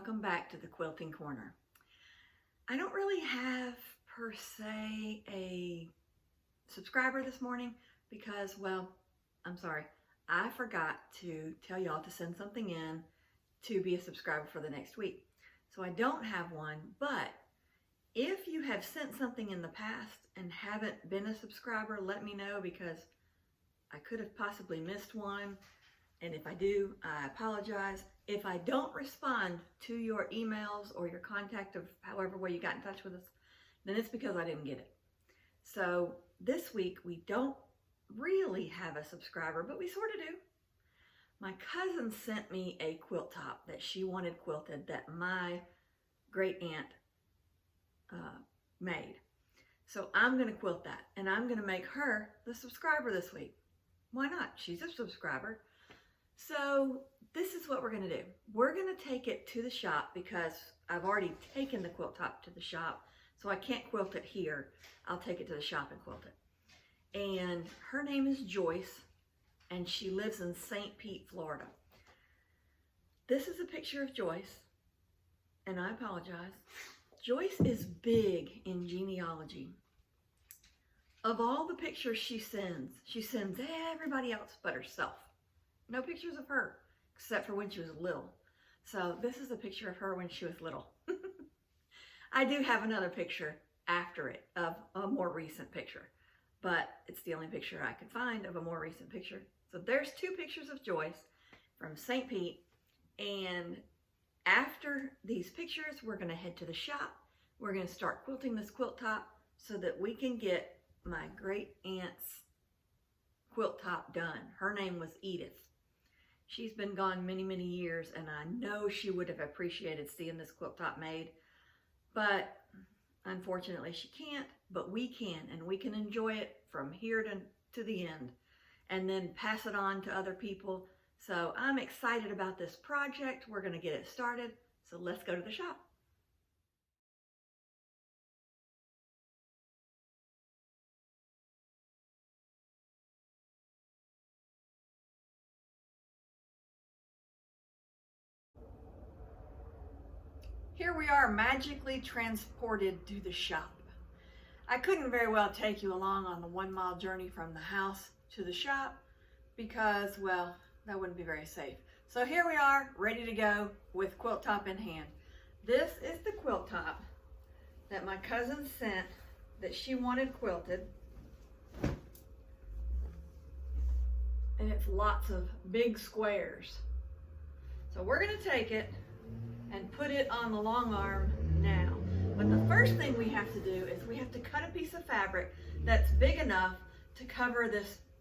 welcome back to the Quilting Corner. I don't really have per se a subscriber this morning because, well, I'm sorry, I forgot to tell y'all to send something in to be a subscriber for the next week. So I don't have one, but if you have sent something in the past and haven't been a subscriber, let me know because I could have possibly missed one. And if I do, I apologize. If I don't respond to your emails or your contact of however way you got in touch with us, then it's because I didn't get it. So this week we don't really have a subscriber, but we sort of do. My cousin sent me a quilt top that she wanted quilted that my great aunt made. So I'm going to quilt that and I'm going to make her the subscriber this week. Why not? She's a subscriber. So this is what we're going to do. We're going to take it to the shop because I've already taken the quilt top to the shop, so I can't quilt it here. I'll take it to the shop and quilt it. And her name is Joyce, and she lives in St. Pete, Florida. This is a picture of Joyce, and I apologize. Joyce is big in genealogy. Of all the pictures she sends everybody else but herself. No pictures of her, except for when she was little. So this is a picture of her when she was little. I do have another picture after it of a more recent picture, but it's the only picture I could find of a more recent picture. So there's two pictures of Joyce from St. Pete, and after these pictures, we're gonna head to the shop. We're gonna start quilting this quilt top so that we can get my great aunt's quilt top done. Her name was Edith. She's been gone many, many years, and I know she would have appreciated seeing this quilt top made, but unfortunately she can't, but we can, and we can enjoy it from here to the end, and then pass it on to other people. So I'm excited about this project. We're gonna get it started, so let's go to the shop. Here we are, magically transported to the shop. I couldn't very well take you along on the 1 mile journey from the house to the shop because, well, that wouldn't be very safe. So here we are, ready to go with quilt top in hand. This is the quilt top that my cousin sent that she wanted quilted. And it's lots of big squares. So we're gonna take it and put it on the long arm now. But the first thing we have to do is we have to cut a piece of fabric that's big enough to cover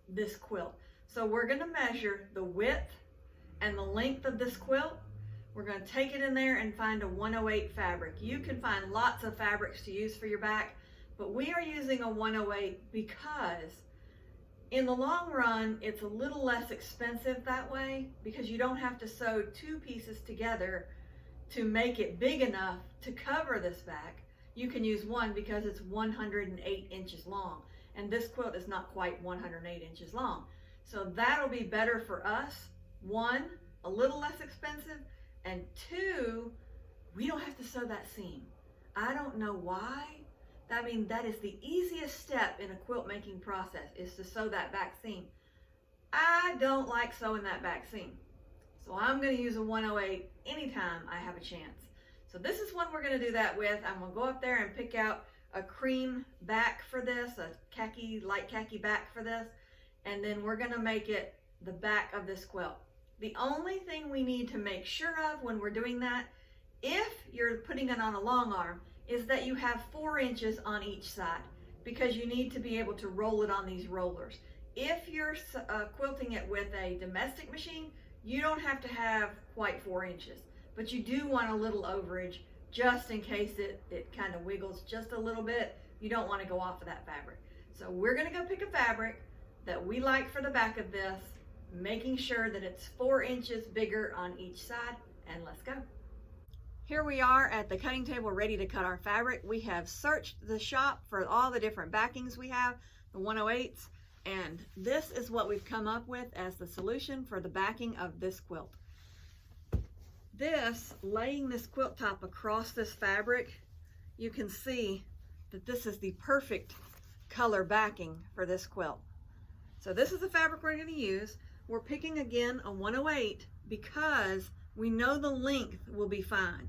this quilt. So we're gonna measure the width and the length of this quilt. We're gonna take it in there and find a 108 fabric. You can find lots of fabrics to use for your back, but we are using a 108 because in the long run, it's a little less expensive that way because you don't have to sew two pieces together to make it big enough to cover this back. You can use one because it's 108 inches long, and this quilt is not quite 108 inches long. So that'll be better for us. One, a little less expensive, and two, we don't have to sew that seam. I don't know why. I mean, that is the easiest step in a quilt making process, is to sew that back seam. I don't like sewing that back seam. So I'm going to use a 108 anytime I have a chance. So this is one we're going to do that with. I'm going to go up there and pick out a cream back for this, a khaki, light khaki back for this, and then we're going to make it the back of this quilt. The only thing we need to make sure of when we're doing that, if you're putting it on a long arm, is that you have 4 inches on each side because you need to be able to roll it on these rollers. If you're quilting it with a domestic machine, you don't have to have quite 4 inches, but you do want a little overage just in case it kind of wiggles just a little bit. You don't want to go off of that fabric. So we're going to go pick a fabric that we like for the back of this, making sure that it's 4 inches bigger on each side, and let's go. Here we are at the cutting table ready to cut our fabric. We have searched the shop for all the different backings we have, the 108s, and this is what we've come up with as the solution for the backing of this quilt. this, laying this quilt top across this fabric, you can see that this is the perfect color backing for this quilt. So this is the fabric we're going to use. We're picking again a 108 because we know the length will be fine.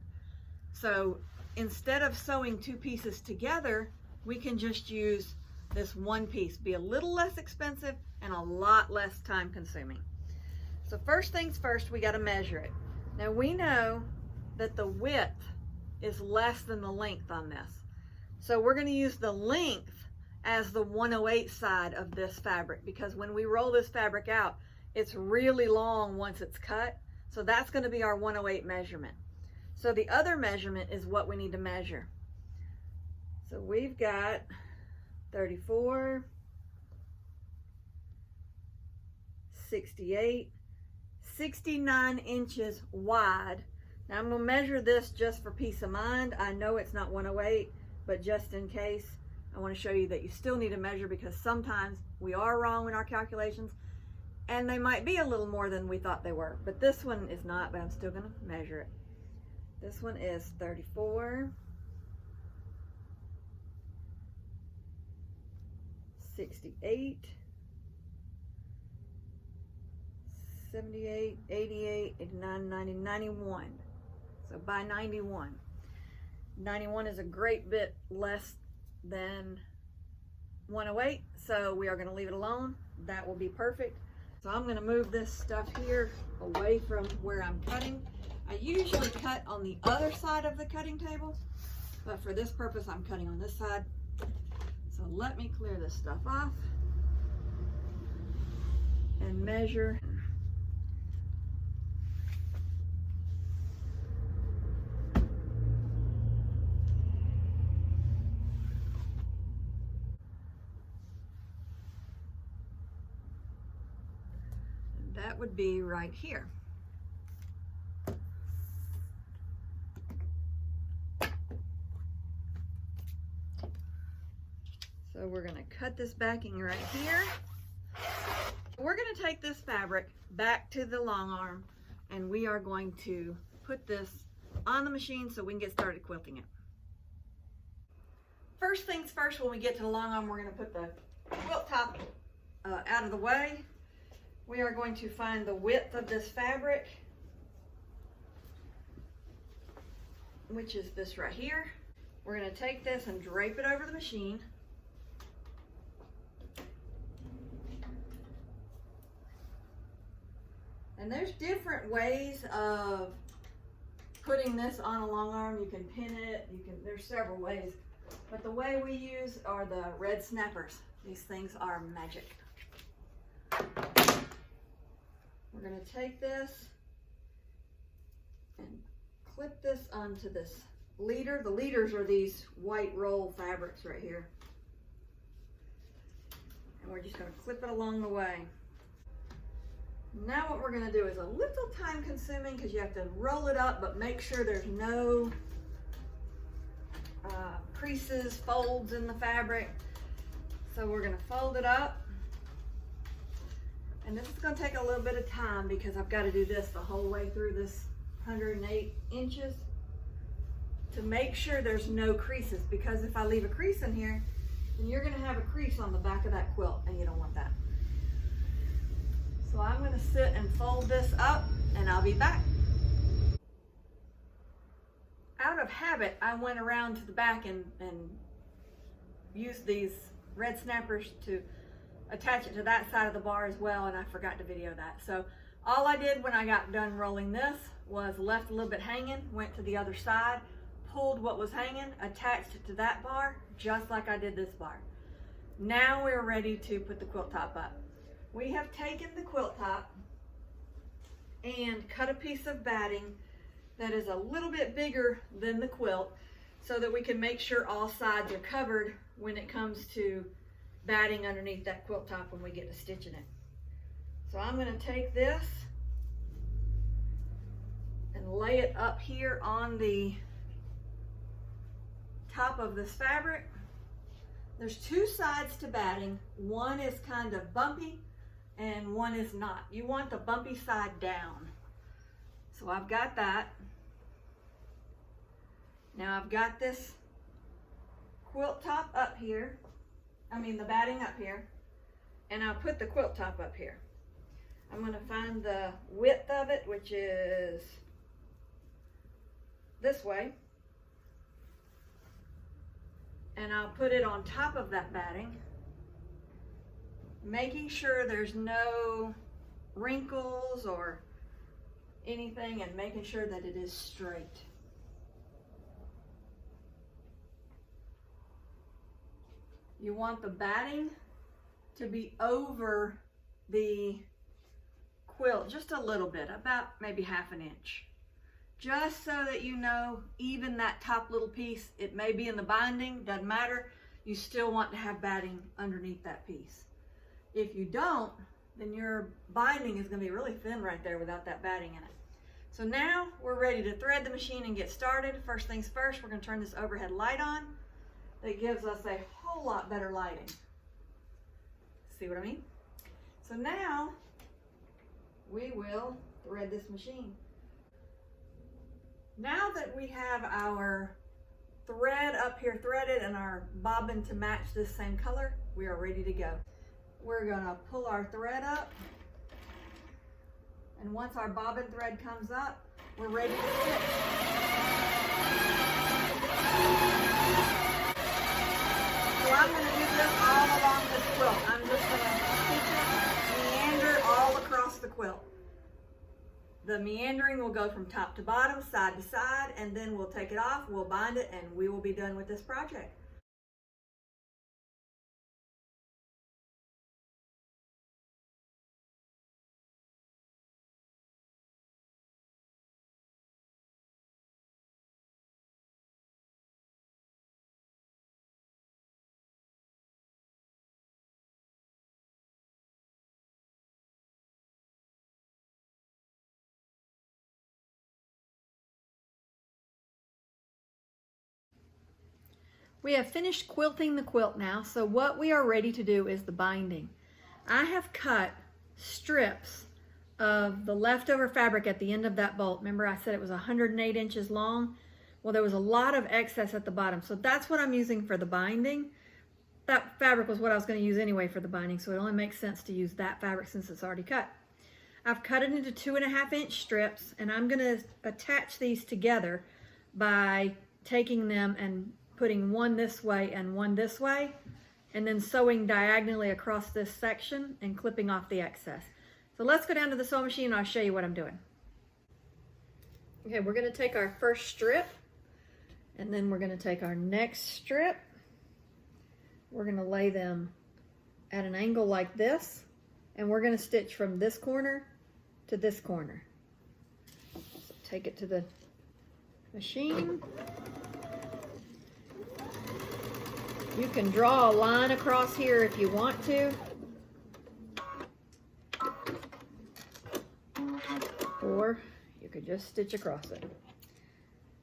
So instead of sewing two pieces together, we can just use this one piece, be a little less expensive and a lot less time consuming. So first things first, we got to measure it. Now we know that the width is less than the length on this. So we're going to use the length as the 108 side of this fabric, because when we roll this fabric out, it's really long once it's cut. So that's going to be our 108 measurement. So the other measurement is what we need to measure. So we've got 34, 68, 69 inches wide. Now I'm going to measure this just for peace of mind. I know it's not 108, but just in case, I want to show you that you still need to measure, because sometimes we are wrong in our calculations and they might be a little more than we thought they were. But this one is not, but I'm still going to measure it. This one is 34, 68, 78, 88, 89, 90, 91. So by 91. 91 is a great bit less than 108, so we are going to leave it alone. That will be perfect. So I'm going to move this stuff here away from where I'm cutting. I usually cut on the other side of the cutting table, but for this purpose I'm cutting on this side. So let me clear this stuff off and measure. That would be right here. So we're going to cut this backing right here. We're going to take this fabric back to the long arm and we are going to put this on the machine so we can get started quilting it. First things first, when we get to the long arm, we're going to put the quilt top out of the way. We are going to find the width of this fabric, which is this right here. We're going to take this and drape it over the machine. And there's different ways of putting this on a long arm. You can pin it, there's several ways. But the way we use are the red snappers. These things are magic. We're going to take this and clip this onto this leader. The leaders are these white roll fabrics right here. And we're just going to clip it along the way. Now what we're going to do is a little time consuming because you have to roll it up, but make sure there's no creases, folds in the fabric. So we're going to fold it up. And this is going to take a little bit of time because I've got to do this the whole way through this 108 inches to make sure there's no creases, because if I leave a crease in here, then you're going to have a crease on the back of that quilt and you don't want that. So I'm going to sit and fold this up and I'll be back. Out of habit, I went around to the back and used these red snappers to attach it to that side of the bar as well, and I forgot to video that. So all I did when I got done rolling this was left a little bit hanging, went to the other side, pulled what was hanging, attached it to that bar, just like I did this bar. Now we're ready to put the quilt top up. We have taken the quilt top and cut a piece of batting that is a little bit bigger than the quilt so that we can make sure all sides are covered when it comes to batting underneath that quilt top when we get to stitching it. So I'm going to take this and lay it up here on the top of this fabric. There's two sides to batting. One is kind of bumpy and one is not. You want the bumpy side down. So I've got that. Now I've got this quilt top up here. I mean the batting up here. And I'll put the quilt top up here. I'm going to find the width of it, which is this way. And I'll put it on top of that batting, making sure there's no wrinkles or anything, and making sure that it is straight. You want the batting to be over the quilt just a little bit, about maybe ½ inch, just so that you know even that top little piece, it may be in the binding, doesn't matter, you still want to have batting underneath that piece. If you don't, then your binding is going to be really thin right there without that batting in it. So now we're ready to thread the machine and get started. First things first, we're going to turn this overhead light on. That gives us a whole lot better lighting. See what I mean? So now we will thread this machine. Now that we have our thread up here threaded and our bobbin to match this same color, we are ready to go. We're gonna pull our thread up, and once our bobbin thread comes up, we're ready to stitch. So I'm going to do this all along this quilt. I'm just going to stitch it, meander all across the quilt. The meandering will go from top to bottom, side to side, and then we'll take it off, we'll bind it, and we will be done with this project. We have finished quilting the quilt now, so what we are ready to do is the binding. I have cut strips of the leftover fabric at the end of that bolt. Remember I said it was 108 inches long? Well, there was a lot of excess at the bottom, so that's what I'm using for the binding. That fabric was what I was going to use anyway for the binding, so it only makes sense to use that fabric since it's already cut. I've cut it into 2.5 inch strips, and I'm going to attach these together by taking them and putting one this way and one this way, and then sewing diagonally across this section and clipping off the excess. So let's go down to the sewing machine and I'll show you what I'm doing. Okay, we're going to take our first strip, and then we're going to take our next strip. We're going to lay them at an angle like this, and we're going to stitch from this corner to this corner. So take it to the machine. You can draw a line across here if you want to. Or you could just stitch across it.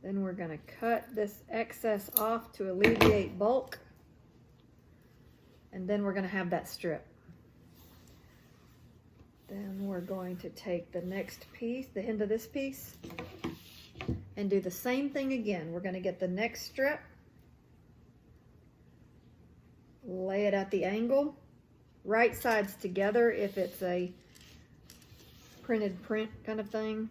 Then we're going to cut this excess off to alleviate bulk. And then we're going to have that strip. Then we're going to take the next piece, the end of this piece, and do the same thing again. We're going to get the next strip, lay it at the angle, right sides together if it's a printed print kind of thing.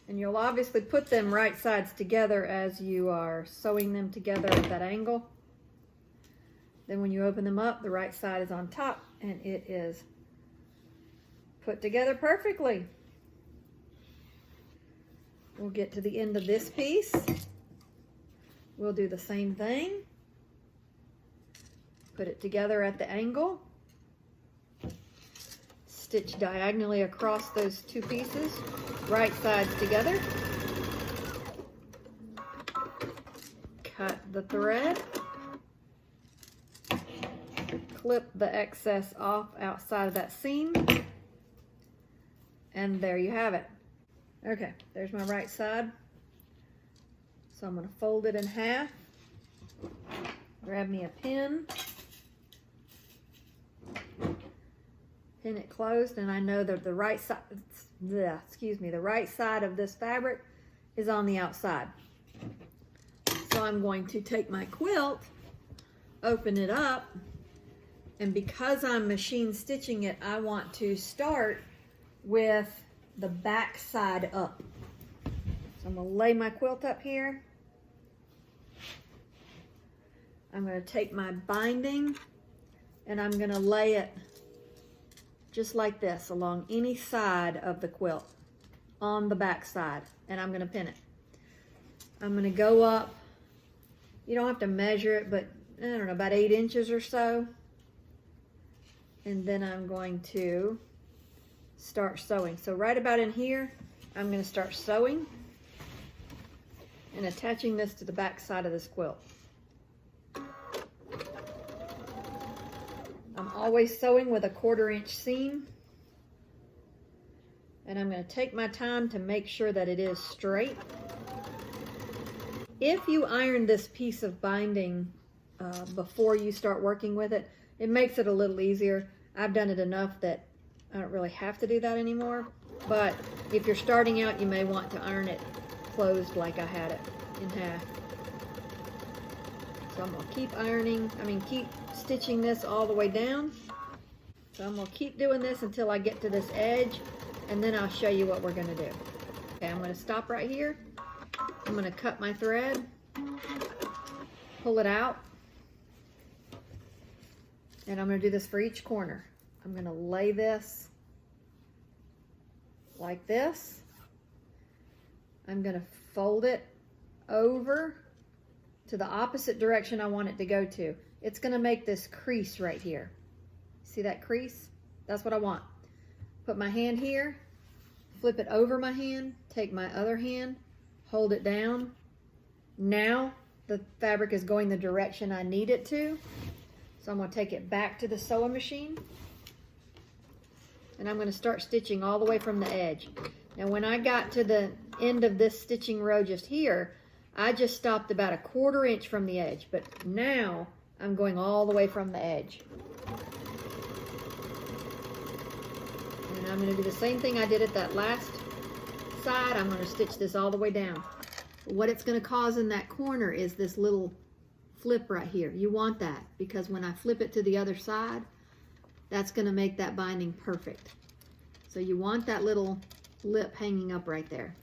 And you'll obviously put them right sides together as you are sewing them together at that angle. Then when you open them up, the right side is on top and it is put together perfectly. We'll get to the end of this piece. We'll do the same thing. Put it together at the angle. Stitch diagonally across those two pieces, right sides together. Cut the thread. Clip the excess off outside of that seam. And there you have it. Okay, there's my right side. So I'm going to fold it in half, grab me a pin, pin it closed, and I know that the right side, the right side of this fabric is on the outside. So I'm going to take my quilt, open it up, and because I'm machine stitching it, I want to start with the back side up. So I'm going to lay my quilt up here. I'm going to take my binding and I'm going to lay it just like this along any side of the quilt on the back side, and I'm going to pin it. I'm going to go up, you don't have to measure it, but I don't know, about 8 inches or so. And then I'm going to start sewing. So right about in here, I'm going to start sewing and attaching this to the back side of this quilt. I'm always sewing with a 1/4 inch seam. And I'm going to take my time to make sure that it is straight. If you iron this piece of binding before you start working with it, it makes it a little easier. I've done it enough that I don't really have to do that anymore. But if you're starting out, you may want to iron it closed like I had it in half. So I'm going to keep stitching this all the way down. So I'm going to keep doing this until I get to this edge, and then I'll show you what we're going to do. Okay, I'm going to stop right here. I'm going to cut my thread, pull it out, and I'm going to do this for each corner. I'm going to lay this like this. I'm going to fold it over to the opposite direction I want it to go to. It's going to make this crease right here. See that crease? That's what I want. Put my hand here, flip it over my hand, take my other hand, hold it down. Now the fabric is going the direction I need it to. So I'm going to take it back to the sewing machine, and I'm going to start stitching all the way from the edge. Now when I got to the end of this stitching row just here, I just stopped about a 1/4 inch from the edge, but now I'm going all the way from the edge. And I'm going to do the same thing I did at that last side. I'm going to stitch this all the way down. What it's going to cause in that corner is this little flip right here. You want that because when I flip it to the other side, that's going to make that binding perfect. So you want that little lip hanging up right there.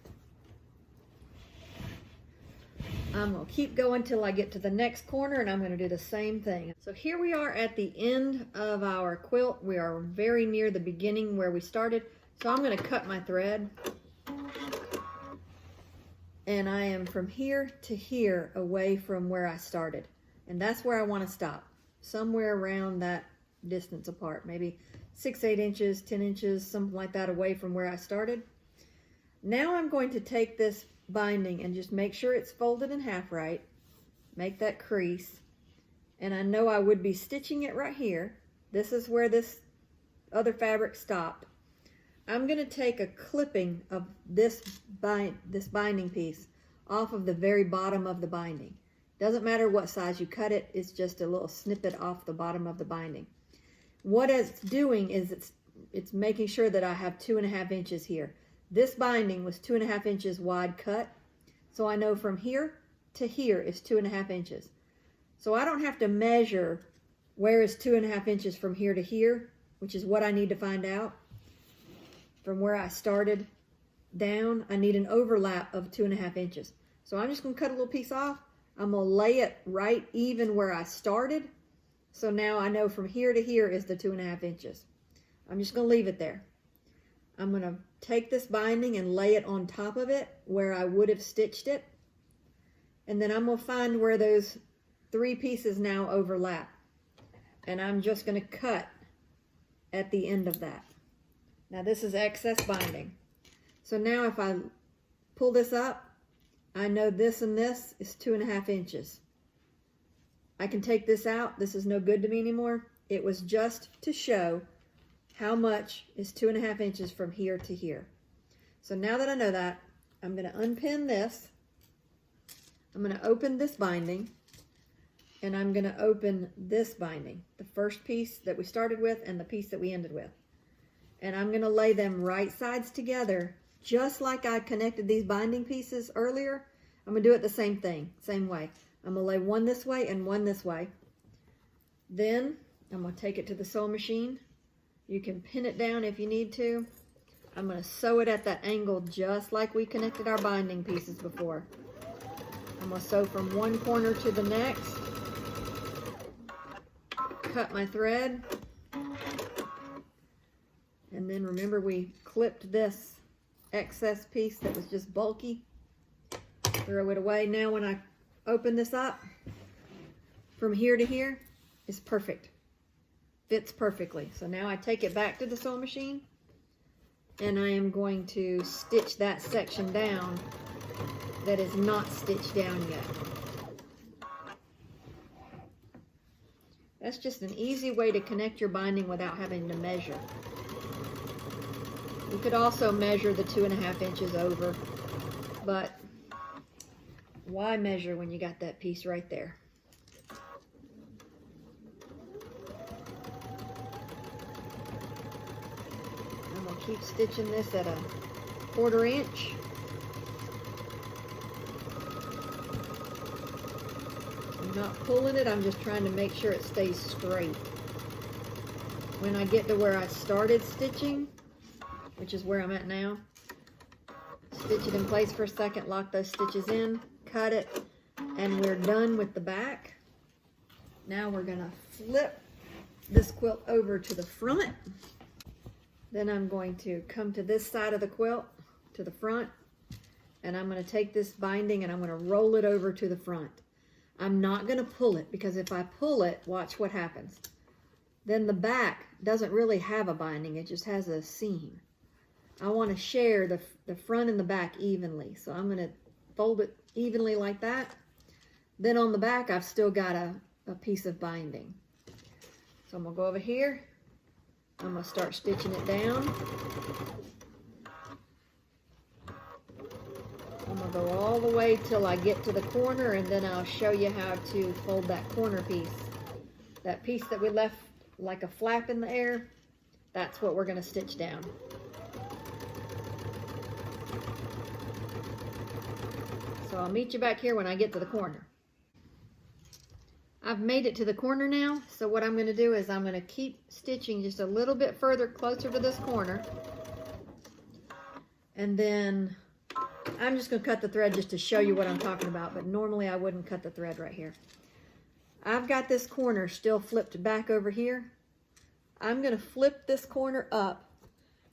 I'm going to keep going till I get to the next corner, and I'm going to do the same thing. So here we are at the end of our quilt. We are very near the beginning where we started. So I'm going to cut my thread. And I am from here to here away from where I started. And that's where I want to stop. Somewhere around that distance apart. Maybe 6, 8 inches, 10 inches, something like that away from where I started. Now I'm going to take this binding and just make sure it's folded in half right. Make that crease. And I know I would be stitching it right here. This is where this other fabric stopped. I'm going to take a clipping of this binding piece off of the very bottom of the binding. Doesn't matter what size you cut it, it's just a little snippet off the bottom of the binding. What it's doing is it's making sure that I have 2.5 inches here. This binding was 2.5 inches wide cut, so I know from here to here is 2.5 inches. So I don't have to measure where is 2.5 inches from here to here, which is what I need to find out. From where I started down, I need an overlap of 2.5 inches. So I'm just going to cut a little piece off. I'm going to lay it right even where I started. So now I know from here to here is the 2.5 inches. I'm just going to leave it there. I'm going to take this binding and lay it on top of it where I would have stitched it. And then I'm going to find where those 3 pieces now overlap. And I'm just going to cut at the end of that. Now this is excess binding. So now if I pull this up, I know this and this is 2.5 inches. I can take this out. This is no good to me anymore. It was just to show how much is 2.5 inches from here to here. So now that I know that, I'm going to unpin this. I'm going to open this binding, and I'm going to open this binding, the first piece that we started with and the piece that we ended with. And I'm going to lay them right sides together, just like I connected these binding pieces earlier. I'm going to do it the same thing, same way. I'm going to lay one this way and one this way. Then I'm going to take it to the sewing machine. You can pin it down if you need to. I'm going to sew it at that angle just like we connected our binding pieces before. I'm going to sew from one corner to the next. Cut my thread. And then remember, we clipped this excess piece that was just bulky. Throw it away. Now when I open this up, from here to here is perfect. Fits perfectly. So now I take it back to the sewing machine, and I am going to stitch that section down that is not stitched down yet. That's just an easy way to connect your binding without having to measure. You could also measure the 2.5 inches over, but why measure when you got that piece right there? I'm going to keep stitching this at a 1/4 inch. I'm not pulling it, I'm just trying to make sure it stays straight. When I get to where I started stitching, which is where I'm at now, stitch it in place for a second, lock those stitches in, cut it, and we're done with the back. Now we're going to flip this quilt over to the front. Then I'm going to come to this side of the quilt, to the front, and I'm going to take this binding and I'm going to roll it over to the front. I'm not going to pull it, because if I pull it, watch what happens. Then the back doesn't really have a binding, it just has a seam. I want to share the front and the back evenly, so I'm going to fold it evenly like that. Then on the back, I've still got a piece of binding. So I'm going to go over here. I'm going to start stitching it down. I'm going to go all the way till I get to the corner, and then I'll show you how to fold that corner piece. That piece that we left like a flap in the air, that's what we're going to stitch down. So I'll meet you back here when I get to the corner. I've made it to the corner now, so what I'm going to do is I'm going to keep stitching just a little bit further closer to this corner. And then I'm just going to cut the thread just to show you what I'm talking about, but normally I wouldn't cut the thread right here. I've got this corner still flipped back over here. I'm going to flip this corner up.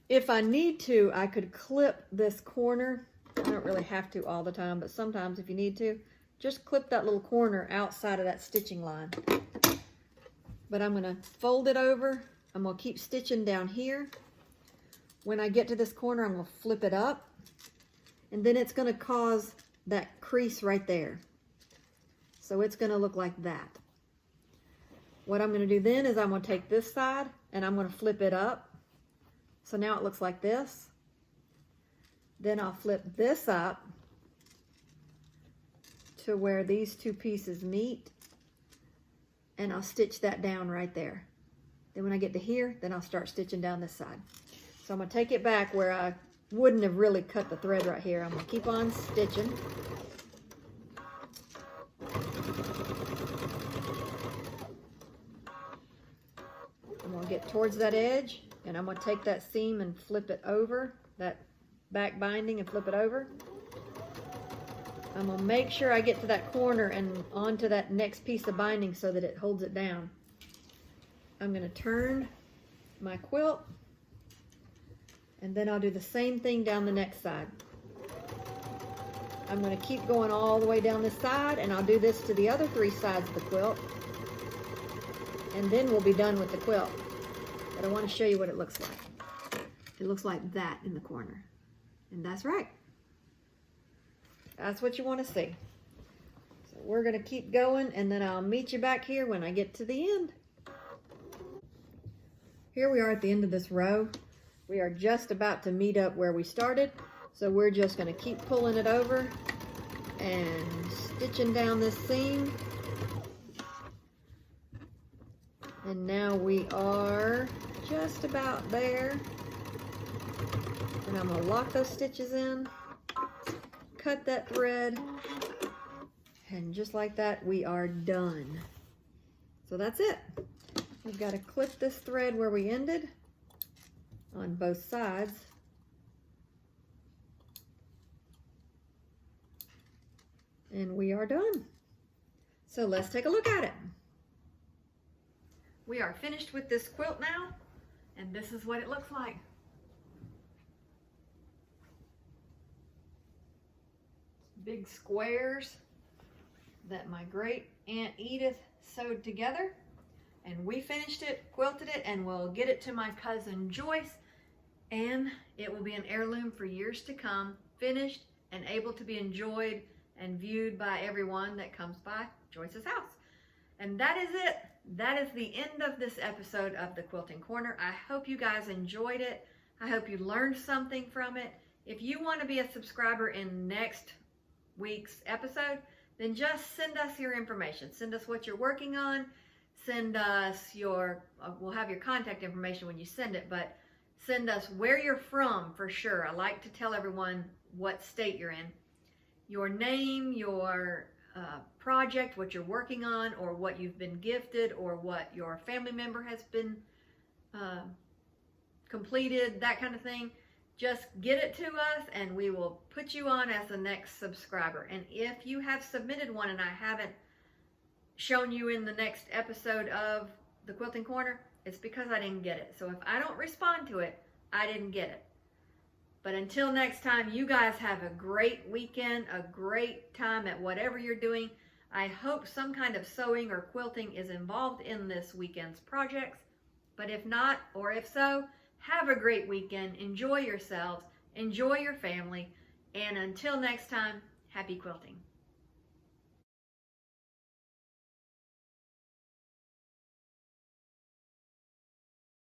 If I need to, I could clip this corner. I don't really have to all the time, but sometimes if you need to, just clip that little corner outside of that stitching line. But I'm going to fold it over. I'm going to keep stitching down here. When I get to this corner, I'm going to flip it up, and then it's going to cause that crease right there. So it's going to look like that. What I'm going to do then is I'm going to take this side and I'm going to flip it up. So now it looks like this. Then I'll flip this up to where these two pieces meet, and I'll stitch that down right there. Then when I get to here, then I'll start stitching down this side. So I'm going to take it back where I wouldn't have really cut the thread right here. I'm going to keep on stitching. I'm going to get towards that edge, and I'm going to take that seam and flip it over, that back binding, and flip it over. I'm going to make sure I get to that corner and onto that next piece of binding so that it holds it down. I'm going to turn my quilt, and then I'll do the same thing down the next side. I'm going to keep going all the way down this side, and I'll do this to the other 3 sides of the quilt, and then we'll be done with the quilt. But I want to show you what it looks like. It looks like that in the corner, and that's right. That's what you want to see. So we're going to keep going, and then I'll meet you back here when I get to the end. Here we are at the end of this row. We are just about to meet up where we started, so we're just going to keep pulling it over, and stitching down this seam. And now we are just about there. And I'm gonna lock those stitches in, cut that thread, and just like that, we are done. So that's it. We've got to clip this thread where we ended on both sides. And we are done. So let's take a look at it. We are finished with this quilt now, and this is what it looks like. Big squares that my great Aunt Edith sewed together, and we finished it, quilted it, and we'll get it to my cousin Joyce, and it will be an heirloom for years to come, finished and able to be enjoyed and viewed by everyone that comes by Joyce's house. And that is it. That is the end of this episode of the Quilting Corner. I hope you guys enjoyed it. I hope you learned something from it. If you want to be a subscriber in next week's episode, then just send us your information. Send us what you're working on. Send us your, we'll have your contact information when you send it, but send us where you're from for sure. I like to tell everyone what state you're in. Your name, your project, what you're working on, or what you've been gifted, or what your family member has been completed, that kind of thing. Just get it to us and we will put you on as the next subscriber. And if you have submitted one and I haven't shown you in the next episode of the Quilting Corner, it's because I didn't get it. So if I don't respond to it, I didn't get it. But until next time, you guys have a great weekend, a great time at whatever you're doing. I hope some kind of sewing or quilting is involved in this weekend's projects. But if not, or if so, have a great weekend. Enjoy yourselves, enjoy your family, and until next time, happy quilting.